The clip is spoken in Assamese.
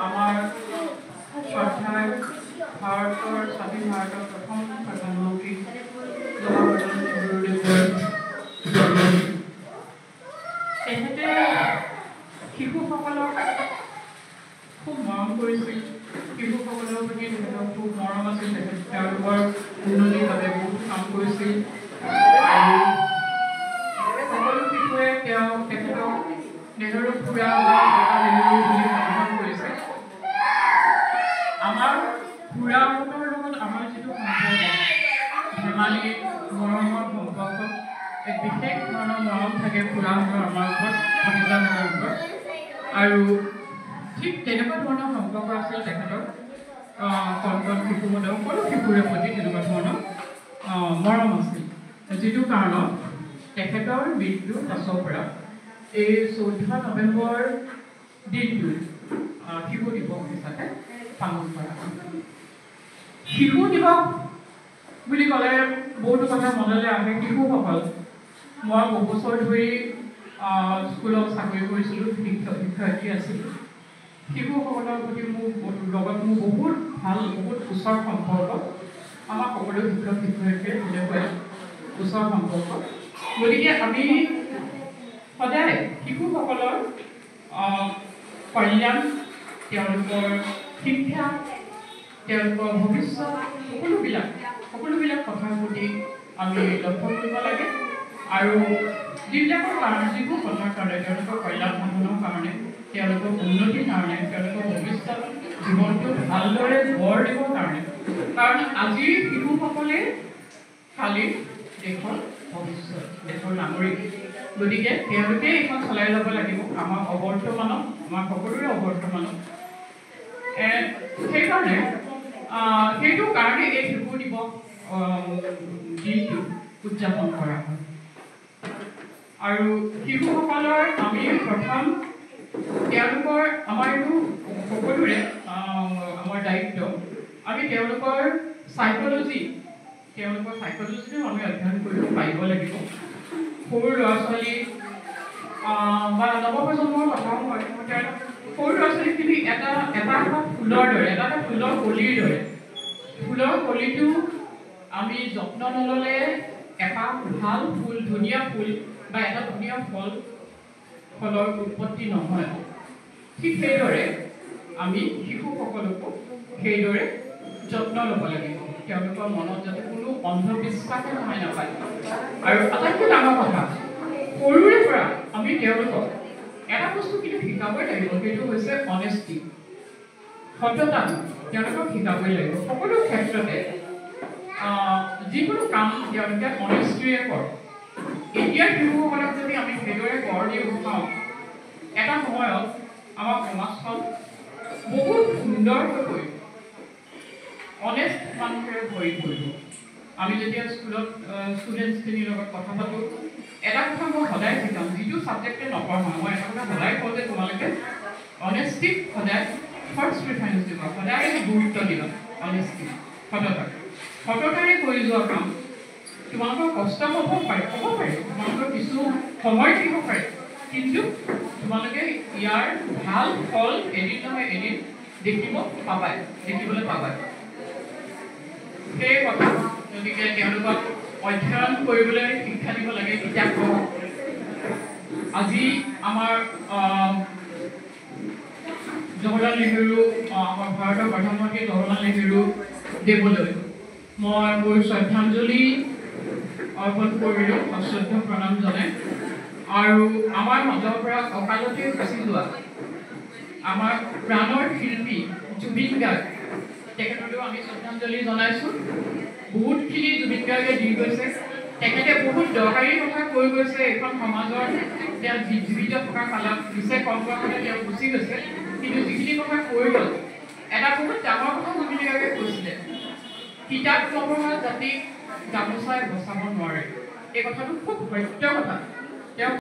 আমাৰ শ্ৰদ্ধায় ভাৰতেৰ স্বাধীন ভাৰতেৰ প্ৰথম প্ৰধানমন্ত্ৰী জৱাহৰলাল নেহৰুদেৱৰ জন্মদিন। তেখেতে শিশুসকলক খুব মৰম কৰিছিল, শিশুসকলৰ প্ৰতি তেখেতৰ খুব মৰম আছিল, তেওঁলোকৰ উন্নতিৰ বাবে বহুত কাম কৰিছিল আৰু সকলো শিশুৱে তেখেতক নেহৰু খুৰা বা নেহৰু বুলি সম্বোধন কৰিছে। আমাৰ খুৰাহঁতৰ লগত আমাৰ যিটো সম্পৰ্ক, ধেমালি মৰমৰ সম্পৰ্ক, এক বিশেষ ধৰণৰ মৰম থাকে খুৰাহঁতৰ আমাৰ ওপৰত, ভতিজাহঁতৰ ওপৰত, আৰু ঠিক তেনেকুৱা ধৰণৰ সম্পৰ্ক আছিল তেখেতৰ কণ কণ শিশুহঁতৰ সকলো শিশুৰে প্ৰতি তেনেকুৱা ধৰণৰ মৰম আছিল, যিটো কাৰণত তেখেতৰ মৃত্যুৰ পাছৰ পৰা এই 14 নৱেম্বৰ দিনটো শিশু দিৱস হিচাপে পালন কৰা হয়। শিশু দিৱস বুলি ক'লে বহুতো কথা মনলৈ আহে। শিশুসকল, মই বহু বছৰ ধৰি স্কুলত চাকৰি কৰিছিলোঁ, শিক্ষয়িত্ৰী আছিলোঁ। শিশুসকলৰ প্ৰতি মোৰ বহুত ভাল, বহুত ওচৰ সম্পৰ্ক। আমাৰ সকলো শিক্ষক শিক্ষয়িত্ৰীৰ তেনেকুৱাই ওচৰ সম্পৰ্ক। গতিকে আমি সদায় শিশুসকলৰ কল্যাণ, তেওঁলোকৰ শিক্ষা, তেওঁলোকৰ ভৱিষ্যত, সকলোবিলাক কথাৰ প্ৰতি আমি লক্ষ্য কৰিব লাগে আৰু যিবোৰ কথাৰ কাৰণে, তেওঁলোকৰ কল্যাণ সাধনৰ কাৰণে, তেওঁলোকৰ উন্নতিৰ কাৰণে, তেওঁলোকৰ ভৱিষ্যত জীৱনটো ভালদৰে গঢ় দিবৰ কাৰণে, কাৰণ আজিৰ শিশুসকলে কালিৰ দেশৰ ভৱিষ্যত, দেশৰ নাগৰিক। গতিকে তেওঁলোকে এইখন চলাই ল'ব লাগিব আমাৰ অৱৰ্তমানত, আমাৰ সকলোৰে অৱৰ্তমানত। সেইকাৰণে সেইটো কাৰণে এই শিশু দিৱস দিনটো উদযাপন কৰা হয়। আৰু শিশুসকলৰ আমি প্ৰথম তেওঁলোকৰ আমাৰ এইটো সকলোৰে আমাৰ দায়িত্ব, আমি তেওঁলোকৰ চাইক'লজিটো আমি অধ্যয়ন কৰিব পাৰিব লাগিব। সৰু ল'ৰা ছোৱালী বা নৱপ্ৰজন্মৰ কথাও হয়, সৰু ল'ৰা ছোৱালীখিনি এটা ফুলৰ দৰে, এটা ফুলৰ কলিৰ দৰে। ফুলৰ কলিটো আমি যত্ন নল'লে এটা ভাল ফুল, ধুনীয়া ফুল বা এটা ধুনীয়া ফলৰ উৎপত্তি নহয়। ঠিক সেইদৰে আমি শিশুসকলকো সেইদৰে যত্ন ল'ব লাগিব, তেওঁলোকৰ মনত যাতে কোনো অন্ধবিশ্বাসে নহয় নাপায়। আৰু আটাইতকৈ ডাঙৰ কথা, সৰুৰে পৰা আমি তেওঁলোকক এটা বস্তু কিন্তু শিকাবই লাগিব, সেইটো হৈছে অনেষ্টি, সত্যতা। তেওঁলোকক শিকাবই লাগিব সকলো ক্ষেত্ৰতে, যিকোনো কাম তেওঁলোকে অনেষ্টিৰে কৰক। এতিয়াৰ শিশুসকলক যদি আমি সেইদৰে গঢ় দি উঠাওঁ, এটা সময়ত আমাৰ সমাজখন বহুত সুন্দৰ হৈ পৰিব, অনেষ্ট মানুহেৰে ভৰি পৰিব। আমি যেতিয়া স্কুলত ষ্টুডেণ্টছখিনিৰ লগত কথা পাতোঁ, এটা কথা মই সদায় শিকাম, যিটো ছাবজেক্টে নপঢ়াওঁ, মই এটা কথা সদায় কওঁ যে তোমালোকে অনেষ্টিক সদায় ফাৰ্ষ্ট প্ৰিফাৰেঞ্চ দিবা, সদায় গুৰুত্ব দিবা। অনেষ্টি, সততাৰে কৰি যোৱা কাম। তোমালোকৰ কষ্ট হ'ব পাৰে, তোমালোকৰ কিছু সময় দিব পাৰে, কিন্তু তোমালোকে ইয়াৰ ভাল ফল এদিন নহয় এদিন দেখিবলৈ পাবাই। সেই কথা, গতিকে তেওঁলোকক অধ্যয়ন কৰিবলৈ শিক্ষা দিব লাগে, কিতাপ পঢ়ক। আজি আমাৰ জৱাহৰলাল নেহৰু, আমাৰ ভাৰতৰ প্ৰধানমন্ত্ৰী জৱাহৰলাল নেহৰু দেৱলৈ মই মোৰ শ্ৰদ্ধাঞ্জলি অৰ্পণ কৰিলোঁ, সশ্ৰদ্ধ প্ৰণাম জনাই। আৰু আমাৰ মাজৰ পৰা অকালতে গুচি যোৱা আমাৰ প্ৰাণৰ শিল্পী জুবিন গাৰ্গ, তেখেতলৈও আমি শ্ৰদ্ধাঞ্জলি জনাইছোঁ। বহুতখিনি জুবিন গাৰ্গে দি গৈছে, তেখেতে বহুত দৰকাৰী কথা কৈ গৈছে এইখন সমাজৰ। তেওঁ জীৱিত থকা কালত নিচে কম কৰাতে তেওঁ গুচি গৈছে, কিন্তু যিখিনি কথা কৈ গ'ল, এটা বহুত ডাঙৰ কথা জুবিন গাৰ্গে কৈছিলে, কিতাপ নপঢ়া জাতিক গামোচাই বচাব নোৱাৰে। এই কথাটো খুব সত্য কথা। তেওঁ